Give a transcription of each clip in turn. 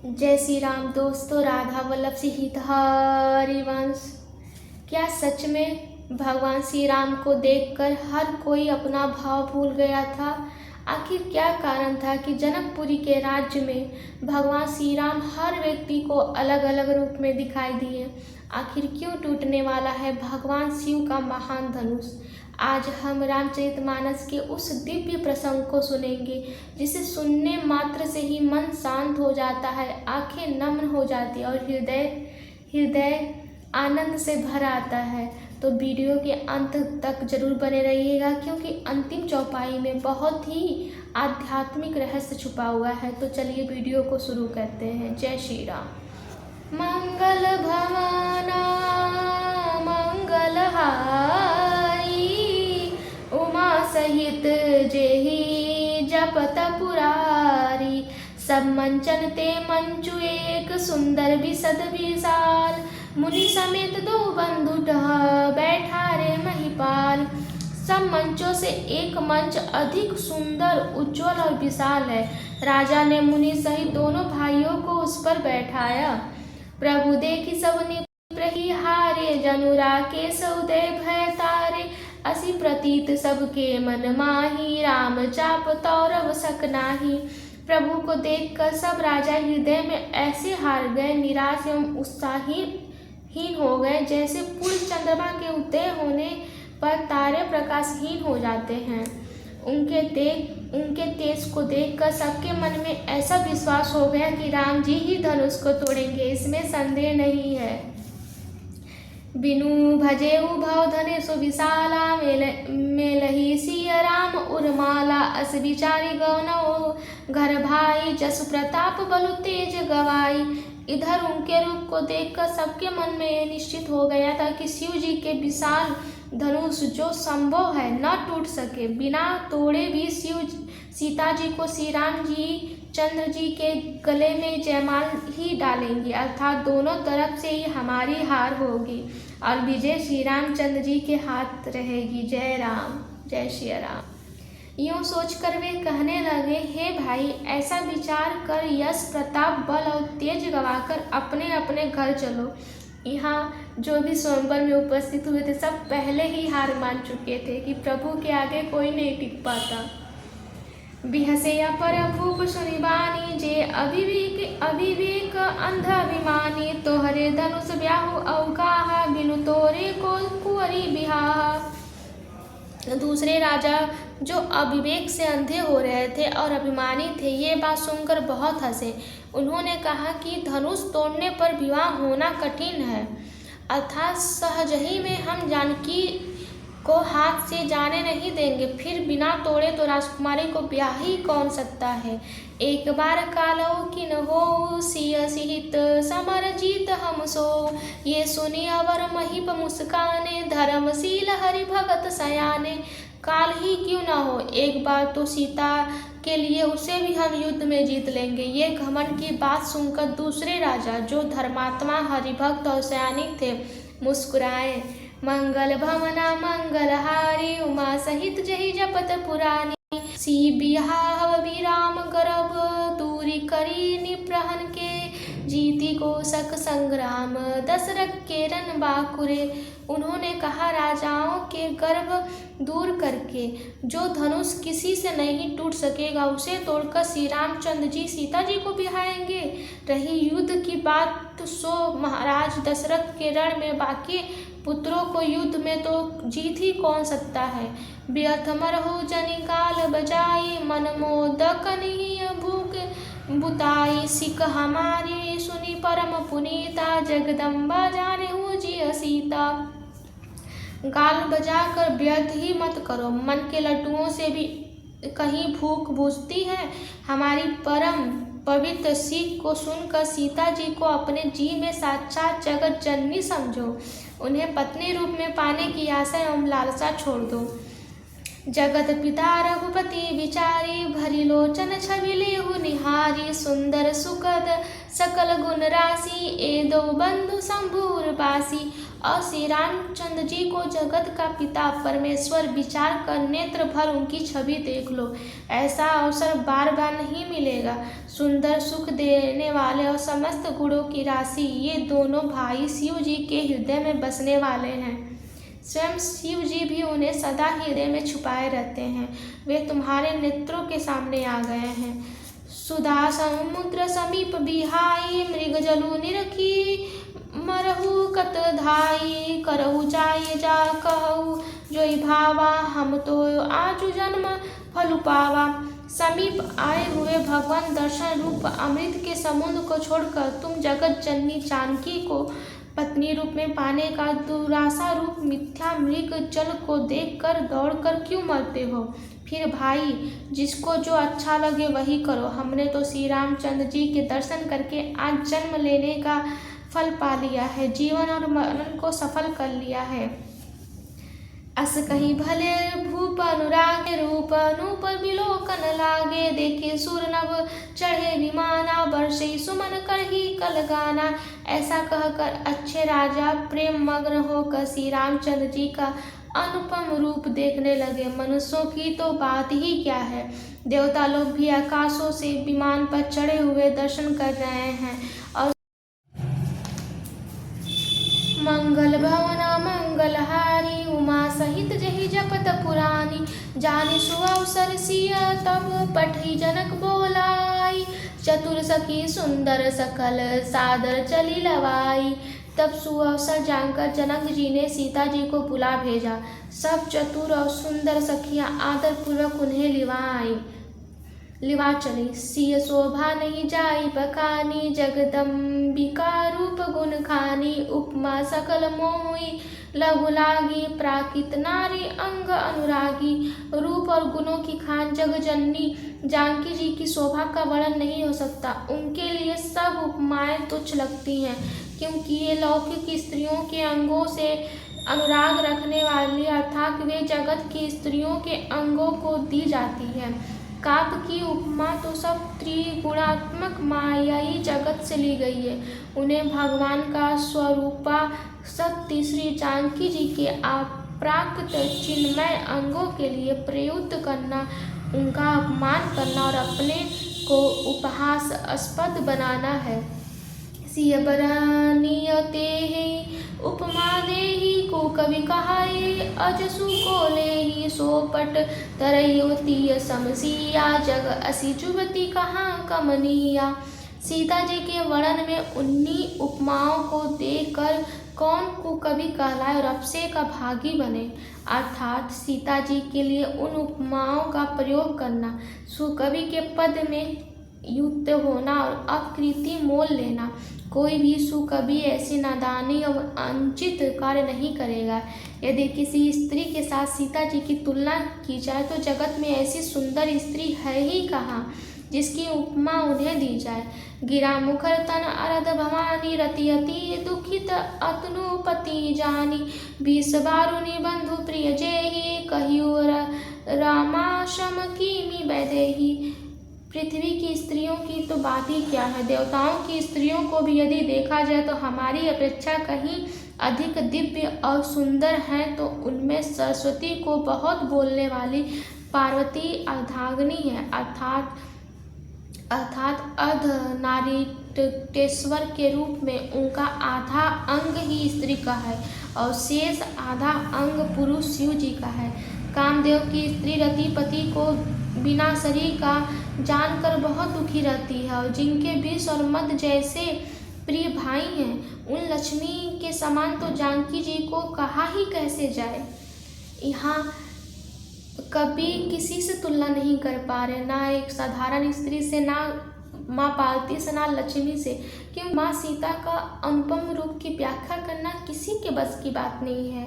जय श्री राम दोस्तों। राधा वल्लभ से हित हरिवंश। क्या सच में भगवान श्री राम को देखकर हर कोई अपना भाव भूल गया था? आखिर क्या कारण था कि जनकपुरी के राज्य में भगवान श्री राम हर व्यक्ति को अलग अलग रूप में दिखाई दिए? आखिर क्यों टूटने वाला है भगवान शिव का महान धनुष? आज हम रामचरितमानस के उस दिव्य प्रसंग को सुनेंगे जिसे सुनने मात्र से ही मन शांत हो जाता है, आंखें नम्र हो जाती है और हृदय आनंद से भर आता है। तो वीडियो के अंत तक जरूर बने रहिएगा, क्योंकि अंतिम चौपाई में बहुत ही आध्यात्मिक रहस्य छुपा हुआ है। तो चलिए वीडियो को शुरू करते हैं। जय श्री राम। मंगल भवना मंगलहारी, उमा सहित जेहि जपत पुरारी। सब मंचन ते मंचु एक सुंदर विशद विशाल, मुनि समेत दो बंधु बैठा रे महिपाल। सब मंचों से एक मंच अधिक सुंदर, उज्जवल और विशाल है। राजा ने मुनि सहित दोनों भाइयों को उस पर बैठाया। प्रभु देखी सब निप्रहि हारे, जनुरा के उदय भय तारे। असी प्रतीत सबके मन माही, राम चाप तौरव सक नाही। प्रभु को देखकर सब राजा हृदय में ऐसे हार गए, निराश एवं उत्साहहीन हो गए, जैसे पूर्ण चंद्रमा के उदय होने पर तारे प्रकाशहीन हो जाते हैं। उनके तेज को देखकर सबके मन में ऐसा विश्वास हो गया कि राम जी ही धनुष को तोड़ेंगे, इसमें संदेह नहीं है। बिनु भजेउ भव धनेषु विशाला, मेलहि सिय राम उर्माला। अस विचारी गौनौ घर भाई, जस प्रताप बलु तेज गवाई। इधर उनके रूप को देखकर सबके मन में यह निश्चित हो गया था कि शिव जी के विशाल धनुष, जो संभव है न टूट सके, बिना तोड़े भी सीता जी को श्री राम जी चंद्र जी के गले में जयमाल ही डालेंगी, अर्थात दोनों तरफ से ही हमारी हार होगी और विजय श्री रामचंद्र जी के हाथ रहेगी। जय राम, जय श्री राम। यूँ सोचकर वे कहने लगे, हे भाई, ऐसा विचार कर यश प्रताप बल और तेज गवाकर अपने अपने घर चलो। यहाँ जो भी स्वयंवर में उपस्थित हुए थे सब पहले ही हार मान चुके थे कि प्रभु के आगे कोई नहीं टिक पाता। बिहसे अपर भूप सुनि बानी, जे अविवेक अंध अभिमानी। तोहरे धनुष ब्याहु अवगाहा, बिनु तोरे को कुंवरी बिहाहा। दूसरे राजा जो अविवेक से अंधे हो रहे थे और अभिमानी थे, ये बात सुनकर बहुत हंसे। उन्होंने कहा कि धनुष तोड़ने पर विवाह होना कठिन है, अर्थात सहज ही में हम जानकी को हाथ से जाने नहीं देंगे, फिर बिना तोड़े तो राजकुमारी को ब्याह ही कौन सकता है। एक बार कालो किन हो, सिय सिहित समर जीत हम सो। ये सुनी अवर महिप मुस्काने, धर्मशील हरि भगत सयाने। काल ही क्यों न हो, एक बार तो सीता के लिए उसे भी हम युद्ध में जीत लेंगे। ये घमंड की बात सुनकर दूसरे राजा, जो धर्मात्मा हरिभक्त और सयानिक थे, मुस्कुराए। मंगल भवना मंगलहारी, उमा सहित जहि जपत पुरानी। सी बिहाव विराम गर्भ, दूरी करी निप्रहन के। जीती कोसक संग्राम, दशरथ के रन बाकुरे। उन्होंने कहा, राजाओं के गर्भ दूर करके जो धनुष किसी से नहीं टूट सकेगा, उसे तोड़कर श्री रामचंद्र जी सीता जी को बिहाएंगे। रही युद्ध की बात, सो महाराज दशरथ के रण में बाकी पुत्रों को युद्ध में तो जीत ही कौन सकता है। व्यर्थ मरहु जनि काल बजाई, मन मोदक नहीं भूख बुताई। सिख हमारी सुनी परम पुनीता, जगदम्बा जाने हूँ जी सीता। गाल बजाकर व्यर्थ ही मत करो, मन के लड्डुओं से भी कहीं भूख बुझती है। हमारी परम पवित्र सीख को सुनकर सीता जी को अपने जी में साक्षात जगत जननी समझो। उन्हें पत्नी रूप में पाने की आशा एवं लालसा छोड़ दो। जगत पिता रघुपति विचारी, भरी लोचन छवि लेहु निहारी। सुंदर सुखद सकल गुण राशि, ए दो बंधु शंभुर बासी। और श्री रामचंद्र जी को जगत का पिता परमेश्वर विचार कर नेत्र भर उनकी छवि देख लो। ऐसा अवसर बार बार नहीं मिलेगा। सुंदर सुख देने वाले और समस्त गुणों की राशि, ये दोनों भाई शिव जी के हृदय में बसने वाले हैं। स्वयं शिव जी भी उन्हें सदा हृदय में छुपाए रहते हैं। वे तुम्हारे नेत्रों के सामने आ गए हैं। सुधा समुद्र समीप बिहाई, मृग जलु निरखी मरहु कत धाई। करहु जाय जा कहु जोई भावा, हम तो आजु जन्म फल पावा। समीप आए हुए भगवान दर्शन रूप अमृत के समुद्र को छोड़कर तुम जगत जननी जानकी को पत्नी रूप में पाने का दुरासा रूप मिथ्या मृग जल को देखकर दौड़कर क्यों मरते हो? फिर भाई, जिसको जो अच्छा लगे वही करो। हमने तो श्री रामचंद्र जी के दर्शन करके आज जन्म लेने का फल पा लिया है, जीवन और मरण को सफल कर लिया है। अस कहीं भले भूप अनुराग, रूप अनूप विलोकन लागे। देखे सुर नभ चढ़े विमाना, बरसे सुमन करही कल गाना। ऐसा कहकर अच्छे राजा प्रेम मग्न होकर श्री रामचंद्र जी का अनुपम रूप देखने लगे। मनुष्यों की तो बात ही क्या है, देवता लोग भी आकाशों से विमान पर चढ़े हुए दर्शन कर रहे हैं। और मंगल भवन मंगलहारी, उमा सहित जहि जपत पुरानी। जानि सुअवसर सिय तब पठि जनक बोलाई। चतुर सखी सुंदर सकल सादर चली लवाई। तब सुअवसर जानकर जनक जी ने सीता जी को बुला भेजा। सब चतुर और सुंदर सखियां आदर पूर्वक उन्हें लिवा चली। सिय शोभा नहीं जाई बखानी, जगदम्बिका रूप गुण खानी। उपमा सकल मोही लघु लागी, प्राकृत नारी अंग अनुरागी। रूप और गुणों की खान जग जननी जानकी जी की शोभा का वर्णन नहीं हो सकता। उनके लिए सब उपमाएं तुच्छ लगती हैं, क्योंकि ये लौकिक स्त्रियों के अंगों से अनुराग रखने वाली, अर्थात वे जगत की स्त्रियों के अंगों को दी जाती है। काव्य की उपमा तो सब त्रिगुणात्मक मायाई जगत से ली गई है। उन्हें भगवान का स्वरूपा शक्ति श्री जानकी जी के अप्राकृत चिन्मय अंगों के लिए प्रयुक्त करना, उनका अपमान करना और अपने को उपहासास्पद बनाना है। सिय बरनियते उपमा देहि को कवि कहाई। अजसु को लेहि सोपट तरयुतीय समसिया। जग असी जुवती कहाँ कमनिया। सीता जी के वर्णन में उन्हीं उपमाओं को देखकर कौन को कवि कहलाए और अप्सरे का भागी बने, अर्थात सीता जी के लिए उन उपमाओं का प्रयोग करना, सुकवि के पद में युक्त होना और अकृति मोल लेना। कोई भी सुकवि ऐसी नादानी और अनुचित कार्य नहीं करेगा। यदि किसी स्त्री के साथ सीता जी की तुलना की जाए तो जगत में ऐसी सुंदर स्त्री है ही कहाँ जिसकी उपमा उन्हें दी जाए। गिरा मुखर तन अरद भवानी, रति अति दुखित अतनुपति जानी। 20 बारुनी बंधु प्रिय जेहि, कहियो रामाश्रम कीमी वैदेही। पृथ्वी की स्त्रियों की तो बात ही क्या है, देवताओं की स्त्रियों को भी यदि देखा जाए तो हमारी अपेक्षा कहीं अधिक दिव्य और सुंदर हैं। तो उनमें सरस्वती को बहुत बोलने वाली पार्वती अर्धांगिनी है, अर्थात अर्धनारीश्वर के रूप में उनका आधा अंग ही स्त्री का है और शेष आधा अंग पुरुष शिव जी का है। कामदेव की स्त्री रतिपति को बिना शरीर का जानकर बहुत दुखी रहती है और जिनके विष और मद जैसे प्रिय भाई हैं, उन लक्ष्मी के समान तो जानकी जी को कहा ही कैसे जाए। यहाँ कभी किसी से तुलना नहीं कर पा रहे, ना एक साधारण स्त्री से, ना माँ पार्वती से, ना लक्ष्मी से, क्योंकि माँ सीता का अनुपम रूप की व्याख्या करना किसी के बस की बात नहीं है।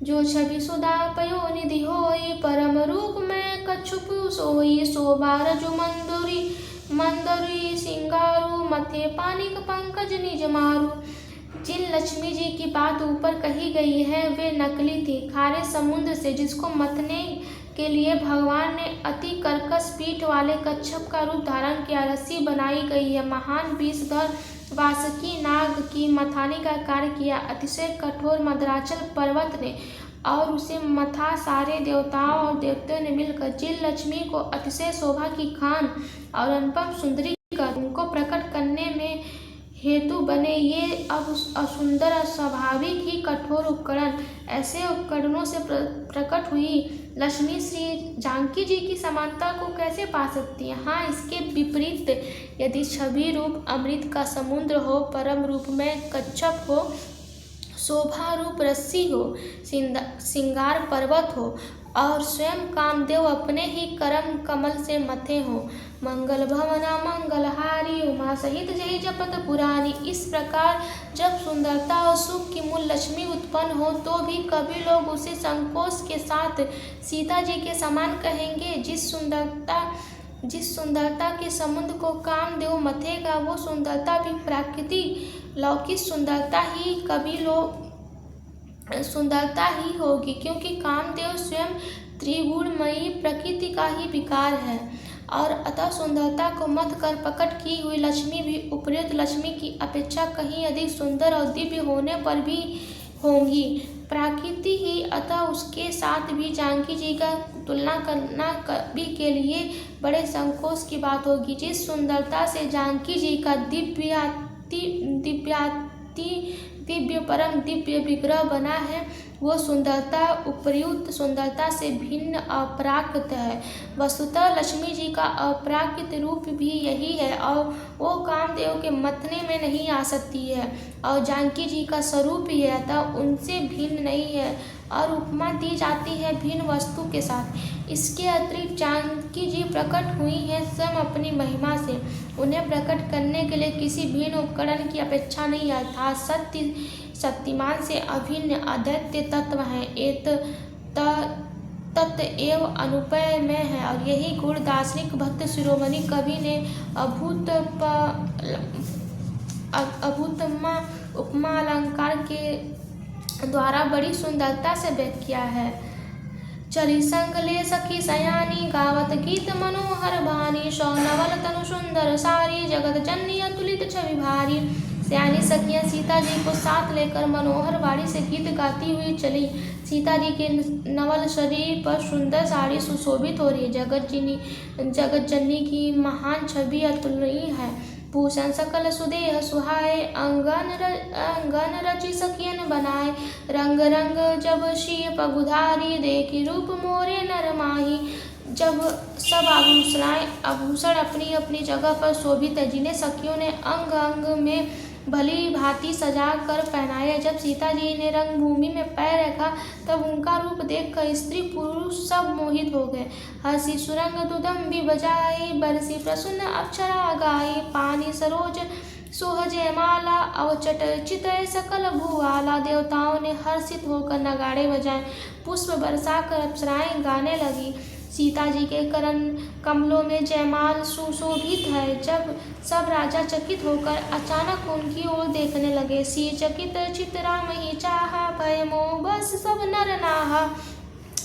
जो छवि सुधा पयो निधि होई, परम रूप में कछुप सोई। शोभा रजु मंदरी सिंगारू, मथे पानिक पंकज निज मारू। जिन लक्ष्मी जी की बात ऊपर कही गई है वे नकली थी, खारे समुद्र से जिसको मथने के लिए भगवान ने अति कर्कश पीठ वाले कच्छप का रूप धारण किया। रस्सी बनाई गई है। महान विषधर वासुकी नाग की मथाने का कार्य किया। अतिशय कठोर मद्राचल पर्वत ने और उसे मथा। सारे देवताओं और देवताओं ने मिलकर जिन लक्ष्मी को अतिशय शोभा की खान और अनुपम सुंदरी कर उनको प्रकट करने में हेतु बने ये अब असुंदर अस्वाभाविक ही कठोर उपकरण, ऐसे उपकरणों से प्रकट हुई लक्ष्मी श्री जानकी जी की समानता को कैसे पा सकती है। हाँ, इसके विपरीत यदि छवि रूप अमृत का समुद्र हो, परम रूप में कच्छप हो, शोभा रूप रस्सी हो, सिंगार पर्वत हो और स्वयं कामदेव अपने ही करम कमल से मथे हो। मंगल भवना मंगलहारी उमा सहित जय जपत पुरानी। इस प्रकार जब सुंदरता और सुख की मूल लक्ष्मी उत्पन्न हो तो भी कभी लोग उसे संकोच के साथ सीता जी के समान कहेंगे। जिस सुंदरता के समुद्र को कामदेव मथेगा वो सुंदरता भी प्राकृतिक लौकिक सुंदरता ही होगी, क्योंकि कामदेव स्वयं त्रिगुणमयी प्रकृति का ही विकार है और अतः सुंदरता को मथ कर प्रकट की हुई लक्ष्मी भी उपयुक्त लक्ष्मी की अपेक्षा कहीं अधिक सुंदर और दिव्य होने पर भी होंगी। प्रकृति ही अतः उसके साथ भी जानकी जी का तुलना करना कभी के लिए बड़े संकोच की बात होगी। जिस सुंदरता से जानकी जी का दिव्य परम दिव्य विग्रह बना है वो सुंदरता उपर्युक्त सुंदरता से भिन्न अपराकृत है। वस्तुतः लक्ष्मी जी का अपराकृत रूप भी यही है और वो कामदेव के मथने में नहीं आ सकती है और जानकी जी का स्वरूप ही है, अतः उनसे भिन्न नहीं है और उपमा दी जाती है भिन्न वस्तु के साथ। इसके अतिरिक्त जानकी जी प्रकट हुई हैं स्वयं अपनी महिमा से। उन्हें प्रकट करने के लिए किसी भिन्न उपकरण की अपेक्षा नहीं, अर्थात शक्तिमान से अभिन्न अद्वितीय तत्व है, एक तत्व एवं अनुपय में है और यही गुण दार्शनिक भक्त शिरोमणि कवि ने अभूतमा उपमा अलंकार के द्वारा बड़ी सुंदरता से व्यक्त किया है। चरी संग ले सखी सयानी गावत गीत मनोहर भानी, सौनवल तनु सुंदर सारी जगत जननी अतुलित छवि भारी। सयानी सखियां सीता जी को साथ लेकर मनोहर वाणी से गीत गाती हुई चली। सीता जी के नवल शरीर पर सुंदर साड़ी सुशोभित हो रही है। जगत जननी की महान छवि अतुलनीय है। भूषण सकल सुदेह सुहाए, अंगन रचि सखियन बनाए। रंग रंग जब शीय पगुधारी, देखी रूप मोरे नर माही। जब सब आभूषण अपनी अपनी जगह पर शोभित है, जिन्हें सखियों ने अंग अंग में भली भांति सजा कर पहनाया। जब सीता जी ने रंगभूमि में पैर रखा तब उनका रूप देखकर स्त्री पुरुष सब मोहित हो गए। हंसी सुरंग दुदम्बी बजाई, बरसी प्रसन्न अक्षरा गाई। पानी सरोज सोह जयमाला, अवचट चितय सकल भूवाला। देवताओं ने हर्षित होकर नगाड़े बजाए, पुष्प बरसा कर अप्सराएं गाने लगी। सीता जी के करण कमलों में जयमाल सुशोभित है। जब सब राजा चकित होकर अचानक उनकी ओर देखने लगे। सी चकित चित राम ही चाहा, भय मोह बस सब नर नाहा।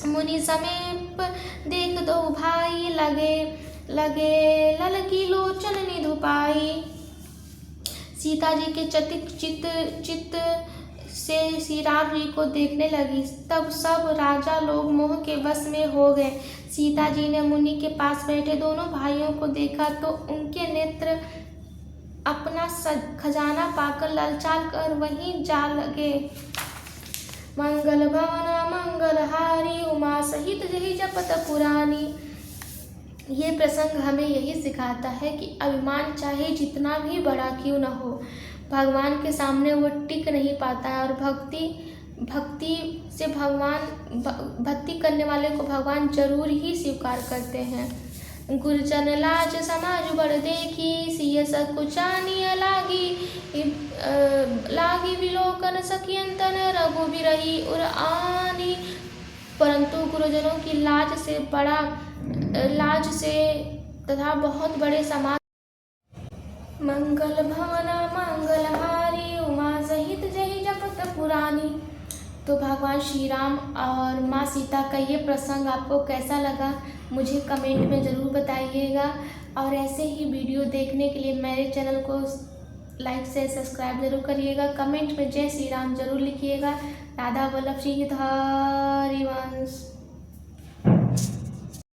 मुनि समीप देख दो भाई, लगे ललकी लोचन निधुपाई। सीता जी के चकित चित्त से श्री राम जी को देखने लगी। तब सब राजा लोग मोह के वश में हो गए। सीता जी ने मुनि के पास बैठे दोनों भाइयों को देखा तो उनके नेत्र अपना खजाना पाकर ललचाल कर वहीं जा लगे। मंगल भवना मंगलहारी, उमा सहित जहि जपत पुरानी। ये प्रसंग हमें यही सिखाता है कि अभिमान चाहे जितना भी बड़ा क्यों न हो, भगवान के सामने वो टिक नहीं पाता है और भक्ति से भक्ति करने वाले को भगवान जरूर ही स्वीकार करते हैं। गुरजन लाज समाज बड़ देखी, सिय सकुचानिय लागी विलोकन सखियंतन रघु बिरही उर आनी। परंतु गुरुजनों की लाज से तथा बहुत बड़े समाज। मंगल भवना मंगलहारी, उमा सहित जहि जपत पुरानी। तो भगवान श्री राम और माँ सीता का ये प्रसंग आपको कैसा लगा मुझे कमेंट में ज़रूर बताइएगा। और ऐसे ही वीडियो देखने के लिए मेरे चैनल को लाइक से सब्सक्राइब जरूर करिएगा। कमेंट में जय श्री राम जरूर लिखिएगा। राधा वल्लभ श्री हरिवंश।